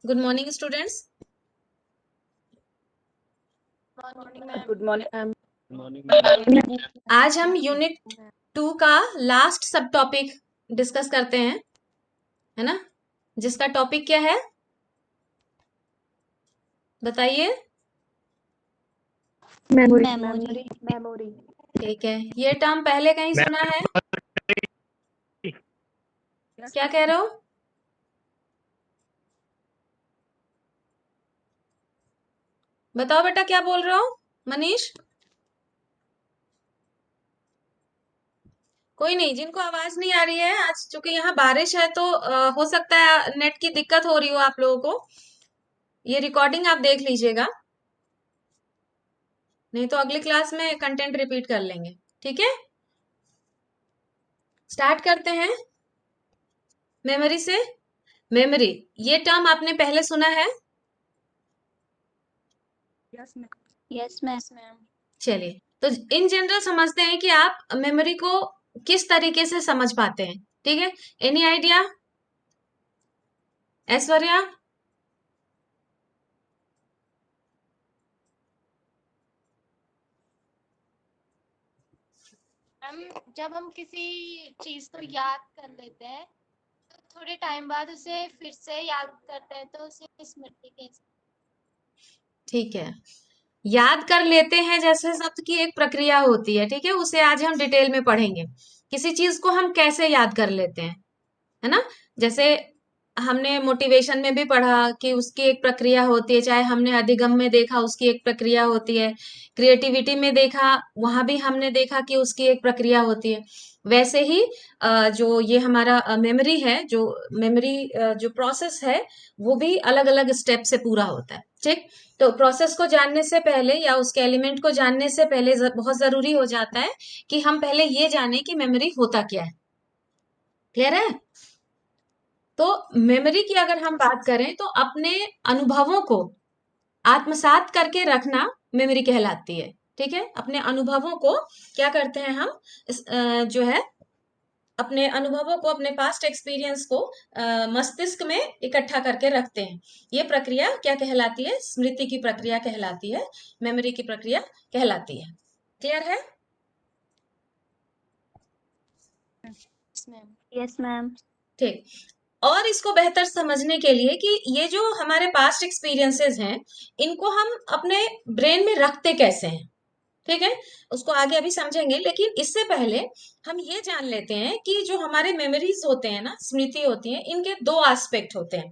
Good morning students. Good morning ma'am. आज हम unit 2 का लास्ट सब टॉपिक डिस्कस करते हैं, है ना, जिसका टॉपिक क्या है बताइए। मेमोरी। ठीक है, ये टर्म पहले कहीं सुना है? क्या कह रहे हो? बताओ बेटा, क्या बोल रहे हो मनीष? कोई नहीं, जिनको आवाज नहीं आ रही है, आज चूंकि यहाँ बारिश है तो हो सकता है नेट की दिक्कत हो रही हो आप लोगों को। ये रिकॉर्डिंग आप देख लीजिएगा, नहीं तो अगली क्लास में कंटेंट रिपीट कर लेंगे। ठीक है, स्टार्ट करते हैं मेमोरी से। मेमोरी, ये टर्म आपने पहले सुना है? Yes ma'am. चलिए, तो इन जनरल समझते हैं कि आप मेमोरी को किस तरीके से समझ पाते हैं। ठीक है, एनी आइडिया ऐश्वर्या? जब हम किसी चीज को याद कर लेते हैं तो थोड़े टाइम बाद उसे फिर से याद करते हैं तो उसे स्मृति कहते हैं। ठीक है, याद कर लेते हैं जैसे शब्द की एक प्रक्रिया होती है, ठीक है, उसे आज हम डिटेल में पढ़ेंगे। किसी चीज को हम कैसे याद कर लेते हैं, है ना। जैसे हमने मोटिवेशन में भी पढ़ा कि उसकी एक प्रक्रिया होती है, चाहे हमने अधिगम में देखा उसकी एक प्रक्रिया होती है, क्रिएटिविटी में देखा वहां भी हमने देखा कि उसकी एक प्रक्रिया होती है। वैसे ही जो ये हमारा मेमोरी है, जो मेमोरी जो प्रोसेस है, वो भी अलग अलग स्टेप से पूरा होता है। ठीक, तो प्रोसेस को जानने से पहले या उसके एलिमेंट को जानने से पहले बहुत जरूरी हो जाता है कि हम पहले ये जाने कि मेमोरी होता क्या है। क्लियर है? तो मेमोरी की अगर हम बात करें तो अपने अनुभवों को आत्मसात करके रखना मेमोरी कहलाती है। ठीक है, अपने अनुभवों को क्या करते हैं हम, जो है अपने अनुभवों को, अपने पास्ट एक्सपीरियंस को मस्तिष्क में इकट्ठा करके रखते हैं। ये प्रक्रिया क्या कहलाती है? स्मृति की प्रक्रिया कहलाती है, मेमोरी की प्रक्रिया कहलाती है। क्लियर है? Yes ma'am. ठीक, और इसको बेहतर समझने के लिए कि ये जो हमारे पास्ट एक्सपीरियंसेस हैं, इनको हम अपने ब्रेन में रखते कैसे हैं, ठीक है, उसको आगे अभी समझेंगे। लेकिन इससे पहले हम ये जान लेते हैं कि जो हमारे मेमोरीज होते हैं ना, स्मृति होती है, इनके दो एस्पेक्ट होते हैं।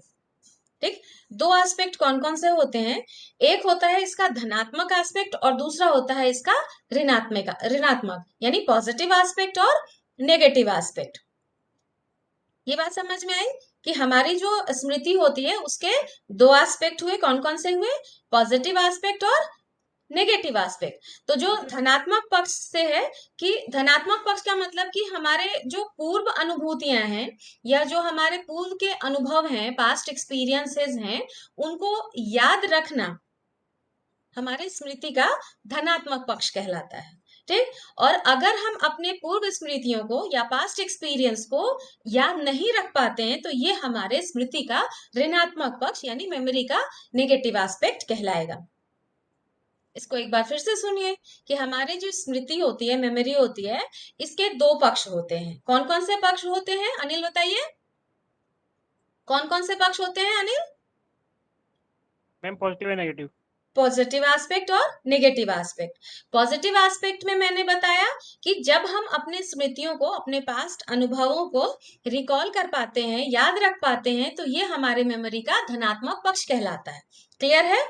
ठीक, दो एस्पेक्ट कौन कौन से होते हैं? एक होता है इसका धनात्मक एस्पेक्ट और दूसरा होता है इसका ऋणात्मक ऋणात्मक यानी पॉजिटिव एस्पेक्ट और नेगेटिव एस्पेक्ट। ये बात समझ में आई कि हमारी जो स्मृति होती है उसके दो एस्पेक्ट हुए, कौन कौन से हुए? पॉजिटिव एस्पेक्ट और नेगेटिव एस्पेक्ट। तो जो धनात्मक पक्ष से है, कि धनात्मक पक्ष का मतलब कि हमारे जो पूर्व अनुभूतियां हैं या जो हमारे पूर्व के अनुभव हैं, पास्ट एक्सपीरियंसेस हैं, उनको याद रखना हमारे स्मृति का धनात्मक पक्ष कहलाता है। ठीक, और अगर हम अपने पूर्व स्मृतियों को या पास्ट एक्सपीरियंस को याद नहीं रख पाते हैं तो ये हमारे स्मृति का ऋणात्मक पक्ष यानी मेमोरी का नेगेटिव एस्पेक्ट कहलाएगा। इसको एक बार फिर से सुनिए कि हमारी जो स्मृति होती है, मेमोरी होती है, इसके दो पक्ष होते हैं। कौन कौन से पक्ष होते हैं अनिल बताइए? कौन कौन से पक्ष होते हैं अनिल? मैम पॉजिटिव है नेगेटिव। पॉजिटिव एस्पेक्ट और नेगेटिव एस्पेक्ट। पॉजिटिव एस्पेक्ट में मैंने बताया कि जब हम अपने स्मृतियों को, अपने पास्ट अनुभवों को रिकॉल कर पाते हैं, याद रख पाते हैं, तो ये हमारे मेमोरी का धनात्मक पक्ष कहलाता है। क्लियर है?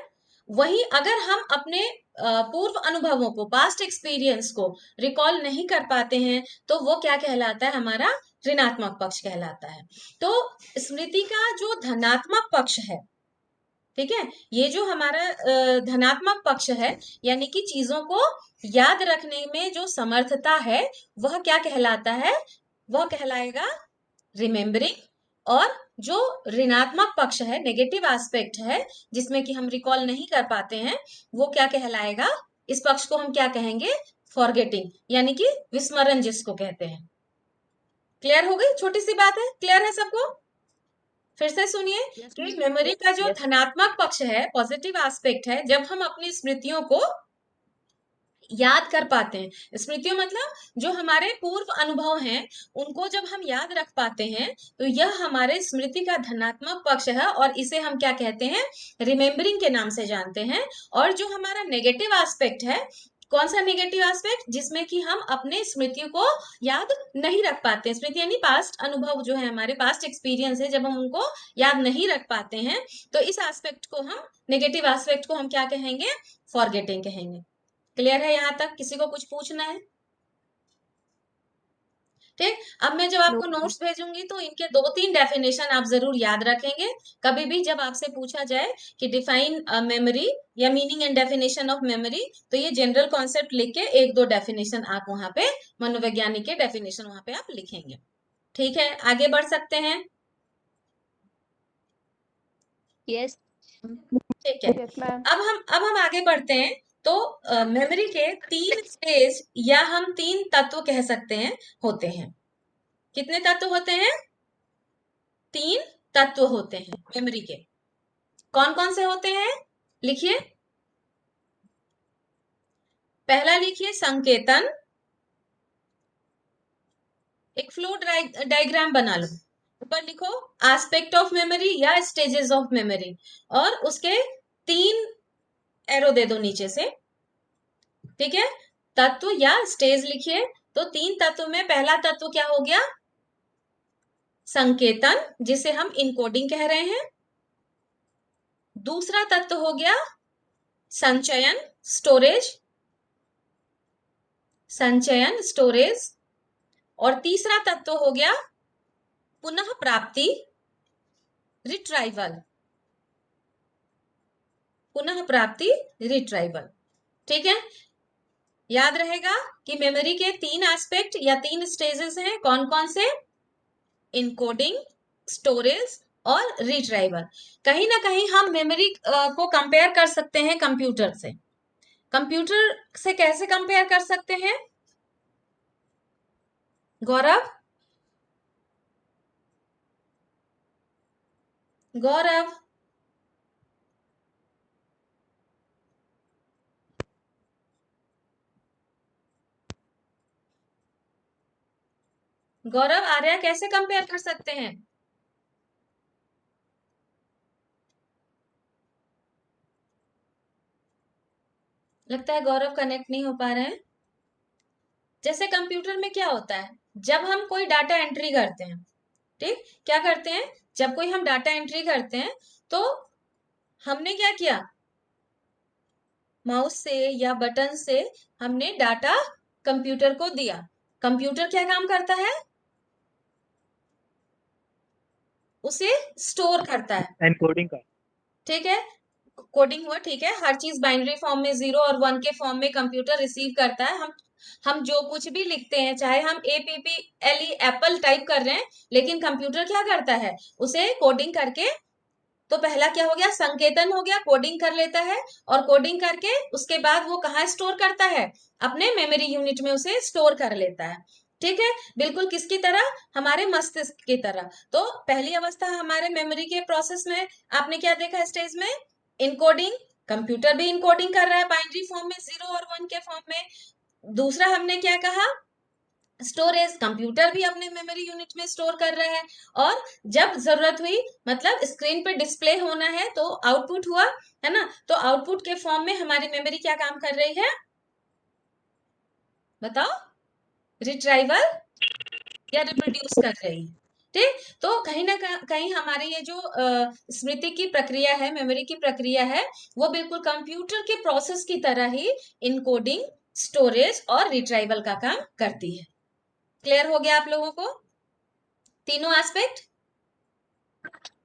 वहीं अगर हम अपने पूर्व अनुभवों को, पास्ट एक्सपीरियंस को रिकॉल नहीं कर पाते हैं तो वो क्या कहलाता है? हमारा ऋणात्मक पक्ष कहलाता है। तो स्मृति का जो धनात्मक पक्ष है, ठीक है, ये जो हमारा धनात्मक पक्ष है, यानी कि चीजों को याद रखने में जो समर्थता है, वह क्या कहलाता है? वह कहलाएगा रिमेम्बरिंग। और जो ऋणात्मक पक्ष है, नेगेटिव एस्पेक्ट है, जिसमें कि हम रिकॉल नहीं कर पाते हैं, वो क्या कहलाएगा? इस पक्ष को हम क्या कहेंगे? फॉरगेटिंग, यानी कि विस्मरण जिसको कहते हैं। क्लियर हो गई? छोटी सी बात है, क्लियर है सबको? फिर से सुनिए यस कि मैम। मेमोरी का जो Yes. धनात्मक पक्ष है, पॉजिटिव एस्पेक्ट है, जब हम अपनी स्मृतियों को याद कर पाते हैं। स्मृतियों मतलब जो हमारे पूर्व अनुभव हैं, उनको जब हम याद रख पाते हैं, तो यह हमारे स्मृति का धनात्मक पक्ष है और इसे हम क्या कहते हैं, रिमेम्बरिंग के नाम से जानते हैं। और जो हमारा नेगेटिव एस्पेक्ट है, कौन सा नेगेटिव एस्पेक्ट, जिसमें कि हम अपने स्मृतियों को याद नहीं रख पाते। स्मृति यानी पास्ट अनुभव जो है, हमारे पास्ट एक्सपीरियंस है, जब हम उनको याद नहीं रख पाते हैं, तो इस एस्पेक्ट को हम, नेगेटिव एस्पेक्ट को हम क्या कहेंगे, फॉरगेटिंग कहेंगे। क्लियर है यहाँ तक? किसी को कुछ पूछना है? ठीक। अब मैं जब आपको नोट्स भेजूंगी तो इनके 2-3 डेफिनेशन आप जरूर याद रखेंगे। कभी भी जब आपसे पूछा जाए कि डिफाइन मेमोरी या meaning and definition of memory, तो ये जनरल कॉन्सेप्ट लिख के 1-2 डेफिनेशन आप वहां पे, मनोवैज्ञानिक के डेफिनेशन वहां पे आप लिखेंगे। ठीक है, आगे बढ़ सकते हैं? यस ठीक है। अब हम आगे बढ़ते हैं। तो मेमोरी के 3 स्टेज या हम 3 तत्व कह सकते हैं, होते हैं। कितने तत्व होते हैं? 3 तत्व होते हैं मेमोरी के। कौन कौन से होते हैं? लिखिए। पहला लिखिए संकेतन। एक फ्लो डायग्राम बना लो। ऊपर लिखो एस्पेक्ट ऑफ मेमोरी या स्टेजेस ऑफ मेमोरी, और उसके 3 एरो दे दो नीचे से। ठीक है, तत्व या स्टेज लिखिए। तो 3 तत्व में पहला तत्व क्या हो गया? संकेतन, जिसे हम इनकोडिंग कह रहे हैं। दूसरा तत्व हो गया संचयन, स्टोरेज, संचयन स्टोरेज। और तीसरा तत्व हो गया पुनः प्राप्ति, रिट्राइवल, पुनः प्राप्ति, रिट्राइवल। ठीक है, याद रहेगा कि मेमोरी के 3 एस्पेक्ट या 3 स्टेजेस हैं। कौन कौन से? इनकोडिंग, स्टोरेज और रिट्राइवल। कहीं ना कहीं हम मेमोरी को कंपेयर कर सकते हैं कंप्यूटर से। कंप्यूटर से कैसे कंपेयर कर सकते हैं गौरव? गौरव, गौरव, आर्या, कैसे कंपेयर कर सकते हैं? लगता है गौरव कनेक्ट नहीं हो पा रहे हैं। जैसे कंप्यूटर में क्या होता है, जब हम कोई डाटा एंट्री करते हैं, ठीक, क्या करते हैं, जब कोई हम डाटा एंट्री करते हैं, तो हमने क्या किया, माउस से या बटन से हमने डाटा कंप्यूटर को दिया। कंप्यूटर क्या काम करता है? उसे स्टोर करता है। एनकोडिंग का। ठीक है, कोडिंग हुआ, ठीक है, हर चीज बाइनरी फॉर्म में 0 और 1 के फॉर्म में कंप्यूटर रिसीव करता है। हम जो कुछ भी लिखते हैं, चाहे हम APPLE एप्पल टाइप कर रहे हैं, लेकिन कंप्यूटर क्या करता है, उसे कोडिंग करके, तो पहला क्या हो गया, संकेतन हो गया, कोडिंग कर लेता है। और कोडिंग करके उसके बाद वो कहाँ स्टोर करता है? अपने मेमोरी यूनिट में उसे स्टोर कर लेता है। ठीक है, बिल्कुल किसकी तरह? हमारे मस्तिष्क की तरह। तो पहली अवस्था हमारे मेमोरी के प्रोसेस में आपने क्या देखा स्टेज में? इनकोडिंग। कंप्यूटर भी इनकोडिंग कर रहा है बाइनरी फॉर्म में, 0 और 1 के फॉर्म में। दूसरा हमने क्या कहा? स्टोरेज। कंप्यूटर भी अपने मेमोरी यूनिट में स्टोर कर रहा है, और जब जरूरत हुई, मतलब स्क्रीन पे डिस्प्ले होना है, तो आउटपुट हुआ, है ना, तो आउटपुट के फॉर्म में हमारी मेमोरी क्या काम कर रही है? बताओ, रिट्राइवल या रिप्रोड्यूस कर रही है। ठीक, तो कहीं ना कहीं हमारी ये जो स्मृति की प्रक्रिया है, मेमोरी की प्रक्रिया है, वो बिल्कुल कंप्यूटर के प्रोसेस की तरह ही इनकोडिंग, स्टोरेज और रिट्राइवल का काम करती है। क्लियर हो गया आप लोगों को तीनों एस्पेक्ट?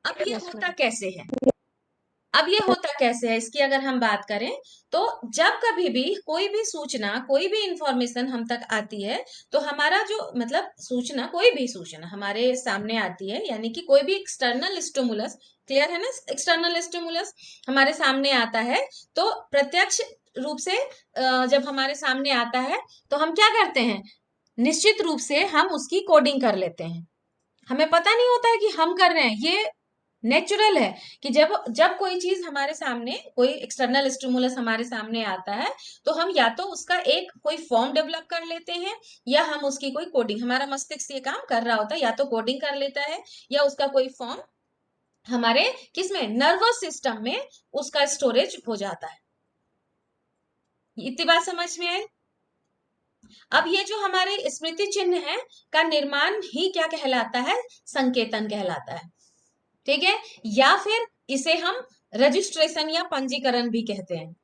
अब ये यस होता मैम। कैसे है? अब ये होता कैसे है, इसकी अगर हम बात करें, तो जब कभी भी कोई भी सूचना, कोई भी इंफॉर्मेशन हम तक आती है, तो हमारा जो, मतलब सूचना, कोई भी सूचना हमारे सामने आती है, यानी कि कोई भी एक्सटर्नल स्टिमुलस, क्लियर है ना, एक्सटर्नल स्टिमुलस हमारे सामने आता है, तो प्रत्यक्ष रूप से जब हमारे सामने आता है, तो हम क्या करते हैं, निश्चित रूप से हम उसकी कोडिंग कर लेते हैं। हमें पता नहीं होता है कि हम कर रहे हैं, ये नेचुरल है कि जब जब कोई चीज हमारे सामने, कोई एक्सटर्नल स्टिमुलस हमारे सामने आता है, तो हम या तो उसका एक कोई फॉर्म डेवलप कर लेते हैं, या हम उसकी कोई कोडिंग, हमारा मस्तिष्क ये काम कर रहा होता है, या तो कोडिंग कर लेता है, या उसका कोई फॉर्म हमारे किसमें, नर्वस सिस्टम में उसका स्टोरेज हो जाता है। इतनी बात समझ में आई? अब ये जो हमारे स्मृति चिन्ह है का निर्माण ही क्या कहलाता है, संकेतन कहलाता है। ठीक है, या फिर इसे हम रजिस्ट्रेशन या पंजीकरण भी कहते हैं।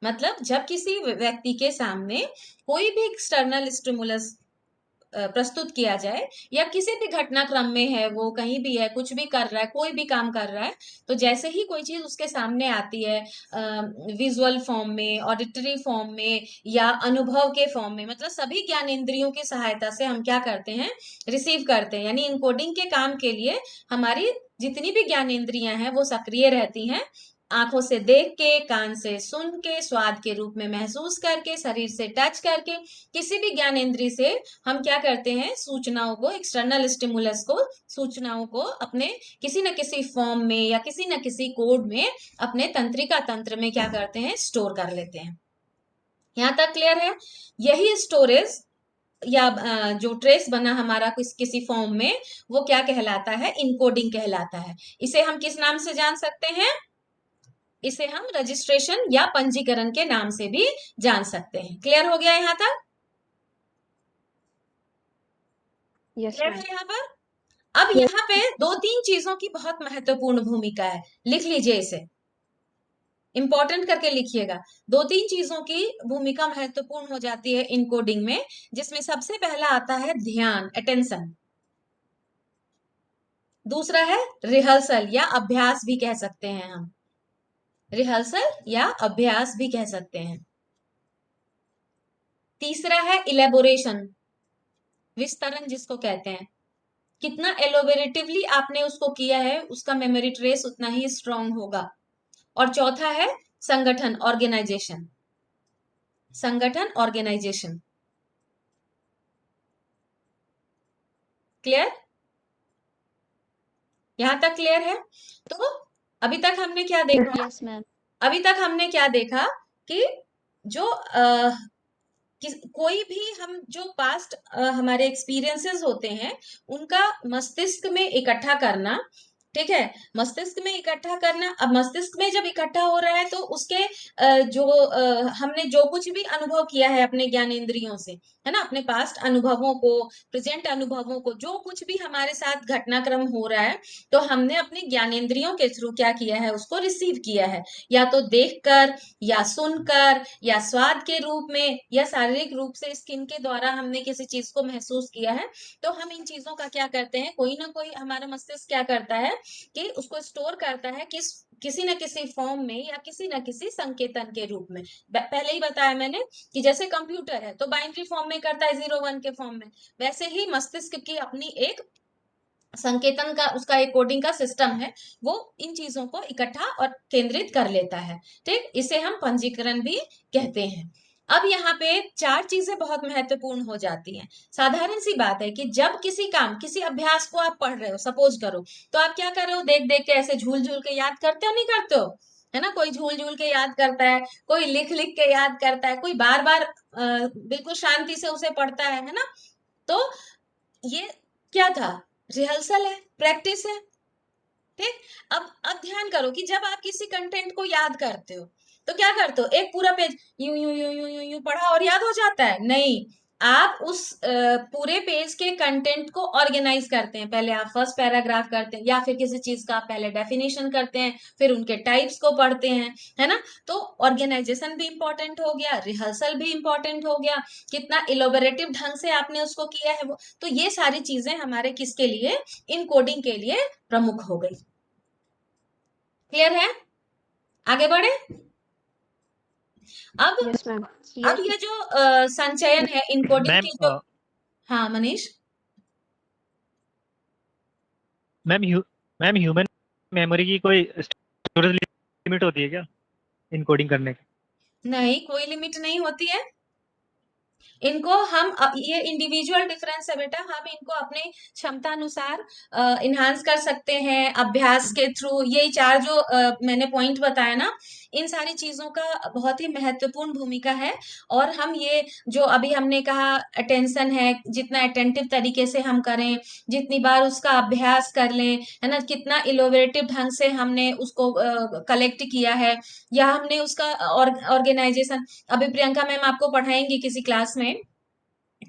मतलब जब किसी व्यक्ति के सामने कोई भी एक्सटर्नल स्टिमुलस प्रस्तुत किया जाए, या किसी भी घटनाक्रम में है, वो कहीं भी है, कुछ भी कर रहा है, कोई भी काम कर रहा है, तो जैसे ही कोई चीज उसके सामने आती है, विजुअल फॉर्म में, ऑडिटरी फॉर्म में, या अनुभव के फॉर्म में, मतलब सभी ज्ञानेंद्रियों की सहायता से हम क्या करते हैं, रिसीव करते हैं। यानी इनकोडिंग के काम के लिए हमारी जितनी भी ज्ञानेंद्रियां हैं वो सक्रिय रहती हैं। आंखों से देख के, कान से सुन के, स्वाद के रूप में महसूस करके, शरीर से टच करके, किसी भी ज्ञानेंद्रिय से हम क्या करते हैं, सूचनाओं को, एक्सटर्नल स्टिमुलस को, सूचनाओं को अपने किसी न किसी फॉर्म में या किसी न किसी कोड में अपने तंत्रिका तंत्र में क्या करते हैं, स्टोर कर लेते हैं। यहां तक क्लियर है? यही स्टोरेज या जो ट्रेस बना हमारा किसी फॉर्म में, वो क्या कहलाता है, इनकोडिंग कहलाता है। इसे हम किस नाम से जान सकते हैं? इसे हम रजिस्ट्रेशन या पंजीकरण के नाम से भी जान सकते हैं। क्लियर हो गया यहां तक? Yes clear ma'am. है यहाँ पर? अब यहाँ पे दो तीन चीजों की बहुत महत्वपूर्ण भूमिका है, लिख लीजिए इसे, इंपॉर्टेंट करके लिखिएगा। दो तीन चीजों की भूमिका महत्वपूर्ण हो जाती है इनकोडिंग में, जिसमें सबसे पहला आता है ध्यान, अटेंशन। दूसरा है रिहर्सल या अभ्यास भी कह सकते हैं हम, रिहर्सल या अभ्यास भी कह सकते हैं। तीसरा है इलेबोरेशन, विस्तरण जिसको कहते हैं, कितना एलोबरेटिवली आपने उसको किया है, उसका मेमोरी ट्रेस उतना ही स्ट्रांग होगा। और चौथा है संगठन, ऑर्गेनाइजेशन, संगठन, ऑर्गेनाइजेशन। क्लियर? यहां तक क्लियर है? तो अभी तक हमने क्या देखा, यस मैम। अभी तक हमने क्या देखा कि जो कोई भी हम जो पास्ट हमारे एक्सपीरियंसेस होते हैं, उनका मस्तिष्क में इकट्ठा करना। ठीक है, मस्तिष्क में इकट्ठा करना। अब मस्तिष्क में जब इकट्ठा हो रहा है, तो उसके जो हमने जो कुछ भी अनुभव किया है अपने ज्ञानेंद्रियों से, है ना, अपने पास्ट अनुभवों को, प्रेजेंट अनुभवों को, जो कुछ भी हमारे साथ घटनाक्रम हो रहा है, तो हमने अपने ज्ञानेंद्रियों के थ्रू क्या किया है, उसको रिसीव किया है, या तो देखकर, या सुनकर, या स्वाद के रूप में, या शारीरिक रूप से स्किन के द्वारा हमने किसी चीज को महसूस किया है। तो हम इन चीजों का क्या करते हैं, कोई ना कोई हमारा मस्तिष्क क्या करता है कि उसको स्टोर करता है किसी न किसी फॉर्म में, या किसी न किसी संकेतन के रूप में। पहले ही बताया मैंने कि जैसे कंप्यूटर है तो बाइनरी फॉर्म में करता है, 0 1 के फॉर्म में, वैसे ही मस्तिष्क की अपनी एक संकेतन का, उसका एक कोडिंग का सिस्टम है, वो इन चीजों को इकट्ठा और केंद्रित कर लेता है। ठीक, इसे हम पंजीकरण भी कहते हैं। अब यहाँ पे चार चीजें बहुत महत्वपूर्ण हो जाती हैं। साधारण सी बात है कि जब किसी काम, किसी अभ्यास को आप पढ़ रहे हो, सपोज करो, तो आप क्या कर रहे हो, देख देख के ऐसे झूल झूल के याद करते हो, नहीं करते हो? है ना, कोई झूल झूल के याद करता है, कोई लिख लिख के याद करता है, कोई बार बार बिल्कुल शांति से उसे पढ़ता है ना। तो ये क्या था, रिहर्सल है, प्रैक्टिस है। ठीक, अब ध्यान करो कि जब आप किसी कंटेंट को याद करते हो, तो क्या करते हो, एक पूरा पेज यूं यूं यूं यूं यूं यूं पढ़ा और याद हो जाता है? नहीं, आप उस पूरे पेज के कंटेंट को ऑर्गेनाइज करते हैं। पहले आप फर्स्ट पैराग्राफ करते हैं, या फिर किसी चीज का आप पहले डेफिनेशन करते हैं, फिर उनके टाइप्स को पढ़ते हैं, है ना। तो ऑर्गेनाइजेशन भी इंपॉर्टेंट हो गया, रिहर्सल भी इंपॉर्टेंट हो गया, कितना इलोबरेटिव ढंग से आपने उसको किया है वो। तो ये सारी चीजें हमारे किसके लिए, इन कोडिंग के लिए प्रमुख हो गई। क्लियर है? आगे बढ़े। अब यस मैम। अब ये जो संचयन है इनकोडिंग मैम की, जो, हाँ Manish. Ma'am ma'am human memory की कोई स्टोरेज लिमिट होती है क्या इनकोडिंग करने की? नहीं, कोई लिमिट नहीं होती है। इनको हम ये इंडिविजुअल डिफरेंस है बेटा, हम इनको अपने क्षमता अनुसार इन्हांस कर सकते हैं अभ्यास के थ्रू। यही चार जो मैंने पॉइंट बताया ना, इन सारी चीजों का बहुत ही महत्वपूर्ण भूमिका है। और हम ये जो अभी हमने कहा अटेंशन है, जितना अटेंटिव तरीके से हम करें, जितनी बार उसका अभ्यास कर लें, है ना, कितना इलोबरेटिव ढंग से हमने उसको कलेक्ट किया है, या हमने उसका ऑर्गेनाइजेशन, अभी प्रियंका मैम आपको पढ़ाएंगी किसी क्लास में,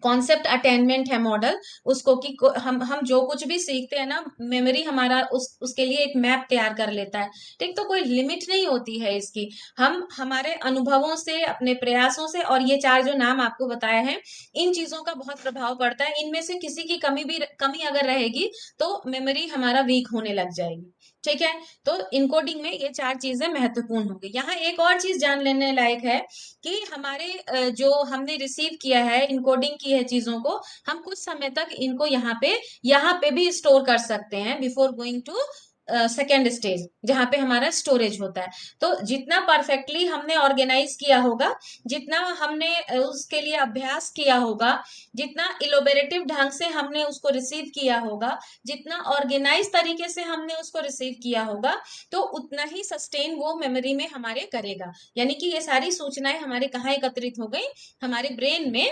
कॉन्सेप्ट अटेनमेंट है मॉडल, उसको कि हम जो कुछ भी सीखते हैं ना, मेमोरी हमारा उसके लिए एक मैप तैयार कर लेता है। ठीक, तो कोई लिमिट नहीं होती है इसकी। हम हमारे अनुभवों से, अपने प्रयासों से, और ये चार जो नाम आपको बताया है, इन चीजों का बहुत प्रभाव पड़ता है। इनमें से किसी की कमी अगर रहेगी तो मेमोरी हमारा वीक होने लग जाएगी। ठीक है, तो इनकोडिंग में ये चार चीजें महत्वपूर्ण होंगी। यहाँ एक और चीज जान लेने लायक है कि हमारे जो हमने रिसीव किया है, इनकोडिंग की है चीजों को, हम कुछ समय तक इनको यहाँ पे भी स्टोर कर सकते हैं before going to second stage, जहां पे हमारा स्टोरेज होता है। तो जितना परफेक्टली हमने ऑर्गेनाइज किया होगा, जितना हमने उसके लिए अभ्यास किया होगा, जितना इलोबरेटिव ढंग से हमने उसको रिसीव किया होगा, जितना ऑर्गेनाइज तरीके से हमने उसको रिसीव किया होगा, तो उतना ही सस्टेन वो मेमोरी में हमारे करेगा। यानी कि ये सारी सूचनाएं हमारे कहाँ एकत्रित हो गई, हमारे ब्रेन में।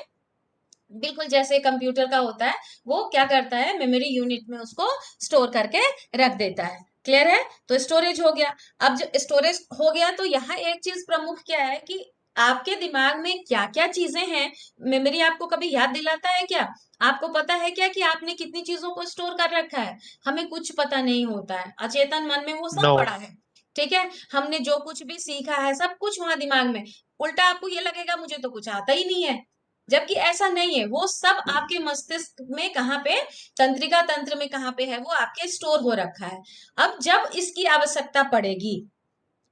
बिल्कुल जैसे कंप्यूटर का होता है, वो क्या करता है, मेमोरी यूनिट में उसको स्टोर करके रख देता है। क्लियर है? तो स्टोरेज हो गया। अब जब स्टोरेज हो गया तो यहाँ एक चीज प्रमुख क्या है कि आपके दिमाग में क्या क्या चीजें हैं, मेमोरी आपको कभी याद दिलाता है क्या? आपको पता है क्या कि आपने कितनी चीजों को स्टोर कर रखा है? हमें कुछ पता नहीं होता है, अचेतन मन में वो सब नो। पड़ा है। ठीक है, हमने जो कुछ भी सीखा है सब कुछ वहां दिमाग में। उल्टा आपको ये लगेगा मुझे तो कुछ आता ही नहीं है, जबकि ऐसा नहीं है। वो सब आपके मस्तिष्क में कहाँ पे, तंत्रिका तंत्र में कहाँ पे है, वो आपके स्टोर हो रखा है। अब जब इसकी आवश्यकता पड़ेगी,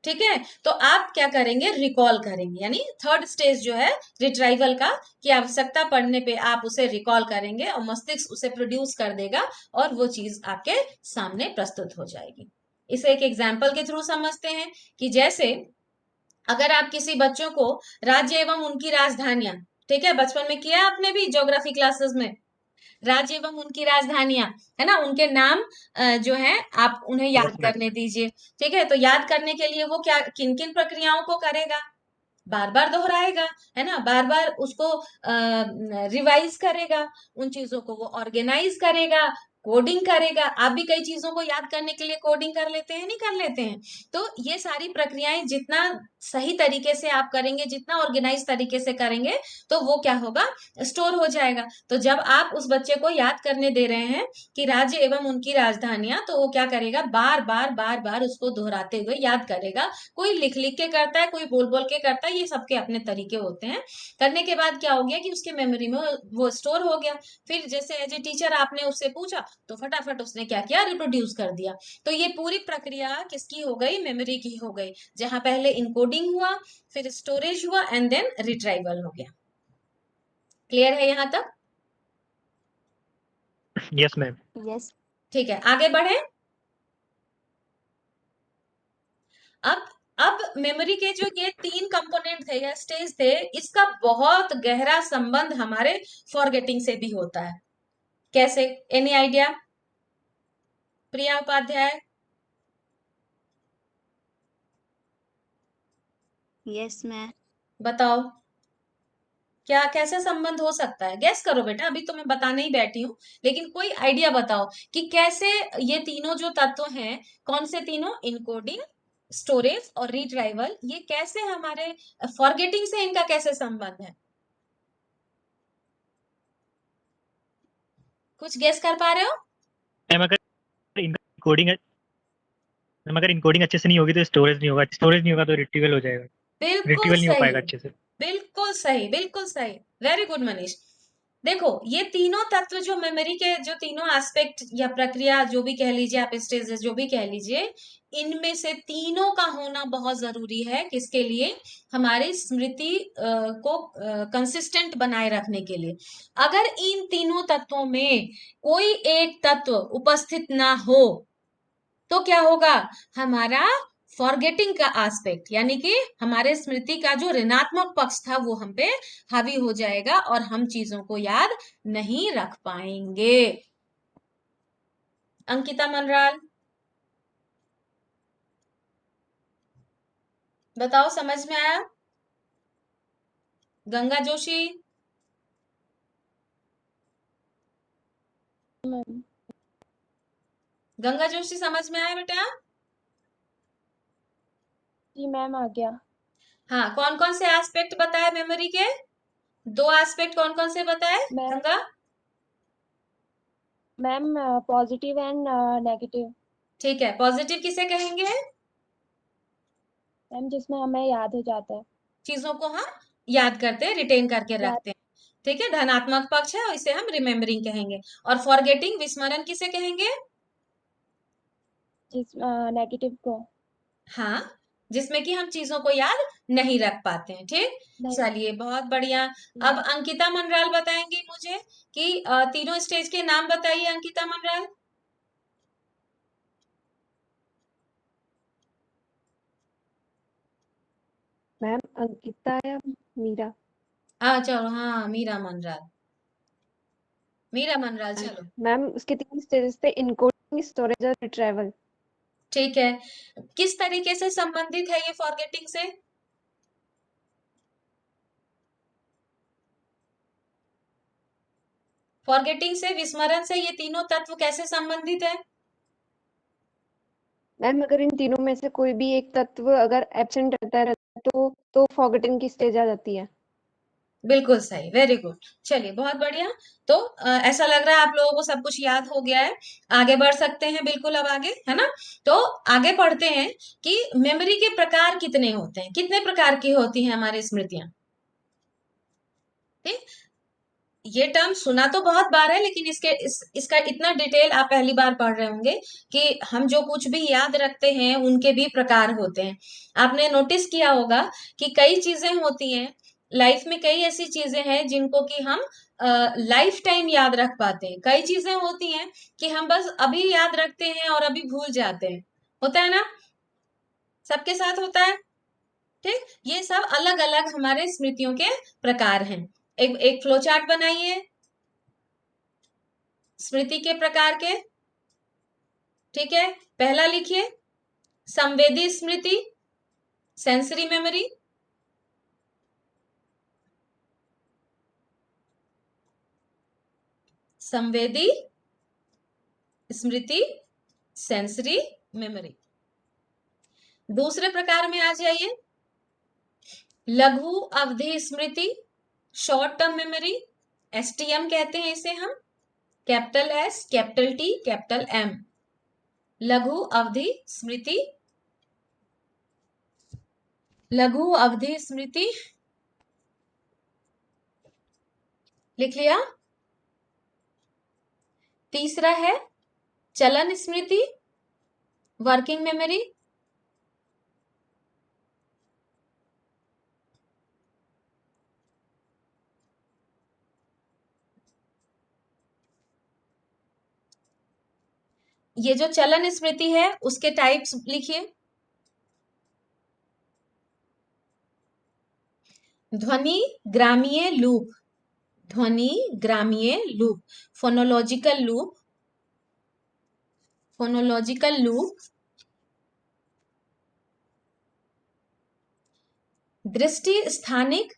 ठीक है, तो आप क्या करेंगे, रिकॉल करेंगे। यानी थर्ड स्टेज जो है रिट्राइवल का, कि आवश्यकता पड़ने पे आप उसे रिकॉल करेंगे और मस्तिष्क उसे प्रोड्यूस कर देगा और वो चीज आपके सामने प्रस्तुत हो जाएगी। इसे एक एग्जाम्पल के थ्रू समझते हैं कि जैसे अगर आप किसी बच्चों को राज्य एवं उनकी राजधानियां, ठीक है, बचपन में किया आपने भी ज्योग्राफी क्लासेस में, राज्य एवं उनकी राजधानियां, है ना, उनके नाम जो है आप उन्हें यस याद मैम। करने दीजिए। ठीक है, तो याद करने के लिए वो क्या, किन किन प्रक्रियाओं को करेगा, बार बार दोहराएगा, है ना, बार बार उसको रिवाइज करेगा, उन चीजों को वो ऑर्गेनाइज करेगा, कोडिंग करेगा। आप भी कई चीजों को याद करने के लिए कोडिंग कर लेते हैं, नहीं कर लेते हैं? तो ये सारी प्रक्रियाएं जितना सही तरीके से आप करेंगे, जितना ऑर्गेनाइज तरीके से करेंगे, तो वो क्या होगा, स्टोर हो जाएगा। तो जब आप उस बच्चे को याद करने दे रहे हैं कि राज्य एवं उनकी राजधानियां, तो वो क्या करेगा, बार बार उसको दोहराते हुए याद करेगा। कोई लिख लिख के करता है, कोई बोल बोल के करता है, ये सबके अपने तरीके होते हैं। करने के बाद क्या हो गया कि उसके मेमोरी में वो स्टोर हो गया। फिर जैसे एज ए टीचर आपने उससे पूछा तो फटाफट उसने क्या किया, रिप्रोड्यूस कर दिया। तो ये पूरी प्रक्रिया किसकी हो गई, मेमोरी की हो गई, जहां पहले इनकोडिंग हुआ, फिर स्टोरेज हुआ, एंड देन रिट्राइवल हो गया। क्लियर है यहाँ तक? Yes ma'am. Yes. ठीक है, आगे बढ़े। अब अब मेमोरी के जो ये तीन कंपोनेंट थे या स्टेज थे, इसका बहुत गहरा संबंध हमारे फॉरगेटिंग से भी होता है। कैसे? Any idea? Priya Upadhyay Yes, ma'am. बताओ, क्या कैसे संबंध हो सकता है? गैस करो बेटा, अभी तो मैं बताने ही बैठी हूँ, लेकिन कोई आइडिया बताओ कि कैसे ये तीनों जो तत्व हैं, कौन से तीनों, इनकोडिंग, स्टोरेज और रिट्राइवल, ये कैसे हमारे फॉरगेटिंग से इनका कैसे संबंध है? कुछ गेस कर पा रहे हो? मैम इनकोडिंग मैम अगर इनकोडिंग अच्छे से नहीं होगी तो स्टोरेज नहीं होगा, स्टोरेज नहीं होगा तो रिट्रीवल हो जाएगा, बिल्कुल रिट्रीवल नहीं हो सही, पाएगा अच्छे से। बिल्कुल सही, बिल्कुल सही। Very good Manish. देखो, ये तीनों तत्व जो मेमोरी के जो तीनों एस्पेक्ट या प्रक्रिया जो भी कह लीजिए आप, स्टेजेस जो भी कह लीजिए, इनमें से तीनों का होना बहुत जरूरी है। किसके लिए? हमारी स्मृति को कंसिस्टेंट बनाए रखने के लिए। अगर इन तीनों तत्वों में कोई एक तत्व उपस्थित ना हो तो क्या होगा, हमारा फॉरगेटिंग का एस्पेक्ट, यानी कि हमारे स्मृति का जो ऋणात्मक पक्ष था वो हम पे हावी हो जाएगा और हम चीजों को याद नहीं रख पाएंगे। अंकिता मनराल, बताओ समझ में आया? गंगा जोशी, मैम। गंगा जोशी समझ में आया बेटा? जी मैम, आ गया। हाँ, कौन कौन से एस्पेक्ट बताए मेमोरी के? 2 एस्पेक्ट कौन कौन से बताए ma'am Ganga? Ma'am positive and negative. ठीक है, पॉजिटिव किसे कहेंगे? मैम जिसमें हमें याद हो जाता है। चीजों को हम याद करते हैं, रिटेन करके याद। रखते हैं। ठीक है, धनात्मक पक्ष है और इसे हम रिमेम्बरिंग कहेंगे। और फॉरगेटिंग, विस्मरण किसे कहेंगे? जिस नेगेटिव को। हाँ, जिसमें कि हम चीजों को याद नहीं रख पाते हैं। ठीक, नहीं। चलिए बहुत बढ़िया। अब अंकिता मनराल बताएंगी मुझे कि तीनों स्टेज के नाम बताइए अंकिता मनराल। मैम अंकिता या मीरा? चलो, हाँ मीरा मनराल, मीरा मनराल चलो। मैम उसके 3 स्टेजेस थे: इनकोडिंग, स्टोरेज और रिट्रीवल। ठीक है, किस तरीके से संबंधित है ये फॉरगेटिंग से? फॉरगेटिंग से, विस्मरण से, ये तीनों तत्व कैसे संबंधित है? मैम अगर इन तीनों में से कोई भी एक तत्व अगर एब्सेंट रहता है तो फॉरगेटिंग की स्टेज आ जाती है। बिल्कुल सही, वेरी गुड। चलिए बहुत बढ़िया। तो ऐसा लग रहा है आप लोगों को सब कुछ याद हो गया है। आगे बढ़ सकते हैं बिल्कुल अब आगे, है ना? तो आगे पढ़ते हैं कि मेमोरी के प्रकार कितने होते हैं, कितने प्रकार की होती हैं हमारी स्मृतियां। ठीक, ये टर्म सुना तो बहुत बार है, लेकिन इसका इतना डिटेल आप पहली बार पढ़ रहे होंगे कि हम जो कुछ भी याद रखते हैं उनके भी प्रकार होते हैं। आपने नोटिस किया होगा कि कई चीजें होती हैं लाइफ में, कई ऐसी चीजें हैं जिनको कि हम लाइफ टाइम याद रख पाते हैं। कई चीजें होती हैं कि हम बस अभी याद रखते हैं और अभी भूल जाते हैं। होता है ना? सबके साथ होता है। ठीक, ये सब अलग अलग हमारे स्मृतियों के प्रकार हैं। एक फ्लो चार्ट बनाइए स्मृति के प्रकार के। ठीक है, पहला लिखिए संवेदी स्मृति, सेंसरी मेमोरी। संवेदी स्मृति, सेंसरी मेमोरी। दूसरे प्रकार में आ जाइए, लघु अवधि स्मृति, शॉर्ट टर्म मेमोरी, एसटीएम कहते हैं इसे हम, capital S capital T capital M. लघु अवधि स्मृति, लघु अवधि स्मृति लिख लिया। तीसरा है चलन स्मृति, वर्किंग मेमोरी। ये जो चलन स्मृति है उसके टाइप्स लिखिए। ध्वनि ग्रामीय लूप, ध्वनि ग्रामीय loop, phonological loop, phonological loop. दृष्टि स्थानिक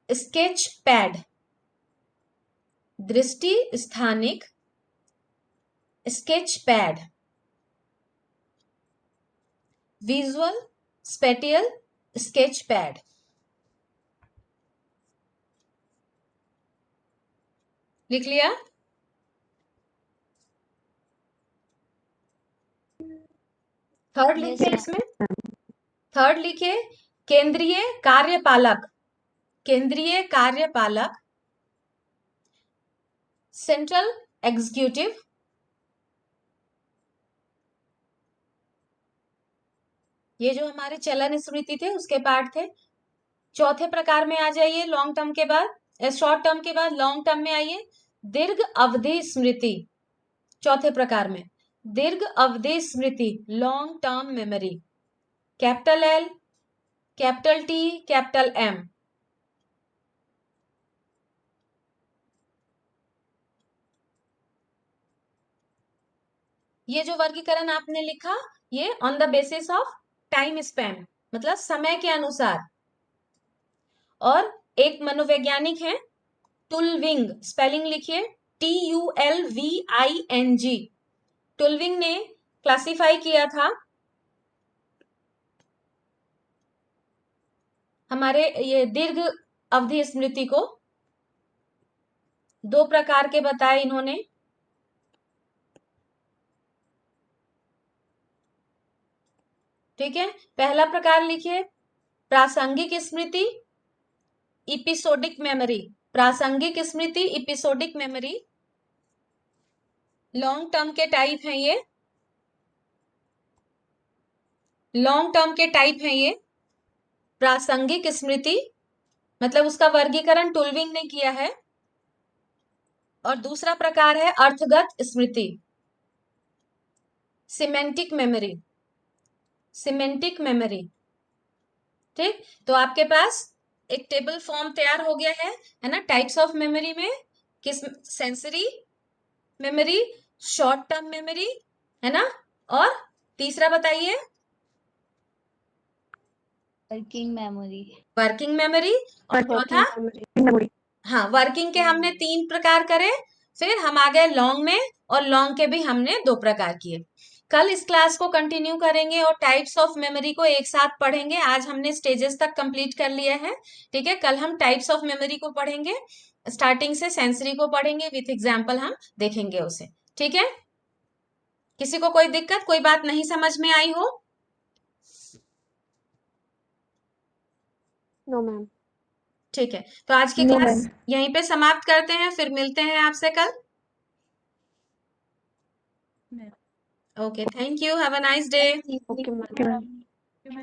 स्केच पैड, दृष्टि स्थानिक sketch pad. Visual spatial sketch pad. लिख लिया? थर्ड यस लिखिए मैम। इसमें, थर्ड लिखिए केंद्रीय कार्यपालक, केंद्रीय कार्यपालक, सेंट्रल एग्जीक्यूटिव। ये जो हमारे चलन स्मृति थे उसके पार्ट थे। चौथे प्रकार में आ जाइए, लॉन्ग टर्म के बाद, शॉर्ट टर्म के बाद लॉन्ग टर्म में आइए, दीर्घ अवधि स्मृति। चौथे प्रकार में दीर्घ अवधि स्मृति, long term memory, capital L, capital T, capital M. ये जो वर्गीकरण आपने लिखा, ये on the basis of time span, मतलब समय के अनुसार। और एक मनोवैज्ञानिक है टुलविंग, स्पेलिंग लिखिए TULVING। टुलविंग ने क्लासिफाई किया था हमारे ये दीर्घ अवधि स्मृति को, दो प्रकार के बताए इन्होंने। ठीक है, पहला प्रकार लिखिए प्रासंगिक स्मृति, एपिसोडिक मेमोरी। प्रासंगिक स्मृति, एपिसोडिक मेमोरी, लॉन्ग टर्म के टाइप हैं ये, लॉन्ग टर्म के टाइप हैं ये। प्रासंगिक स्मृति मतलब उसका वर्गीकरण टुलविंग ने किया है। और दूसरा प्रकार है अर्थगत स्मृति, सिमेंटिक मेमोरी, सिमेंटिक मेमोरी। ठीक, तो आपके पास एक टेबल फॉर्म तैयार हो गया है ना। टाइप्स ऑफ मेमोरी में किस, sensory memory, short term memory, है ना। और तीसरा बताइए, वर्किंग मेमोरी। Working memory. और चौथा, मेमोरी। हाँ, वर्किंग के हमने 3 प्रकार करे, फिर हम आ गए लॉन्ग में, और लॉन्ग के भी हमने 2 प्रकार किए। कल इस क्लास को कंटिन्यू करेंगे और टाइप्स ऑफ मेमोरी को एक साथ पढ़ेंगे। आज हमने स्टेजेस तक कंप्लीट कर लिया है। ठीक है, कल हम टाइप्स ऑफ मेमोरी को पढ़ेंगे, स्टार्टिंग से सेंसरी को पढ़ेंगे, विथ एग्जाम्पल हम देखेंगे उसे। ठीक है, किसी को कोई दिक्कत, कोई बात नहीं समझ में आई हो? No ma'am. ठीक है, तो आज की No, क्लास ma'am. यहीं पे समाप्त करते हैं, फिर मिलते हैं आपसे कल। Okay, thank you, have a nice day. Okay, ma'am.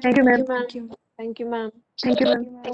Thank you, ma'am. Thank you, ma'am. Thank you, ma'am. Thank you, ma'am.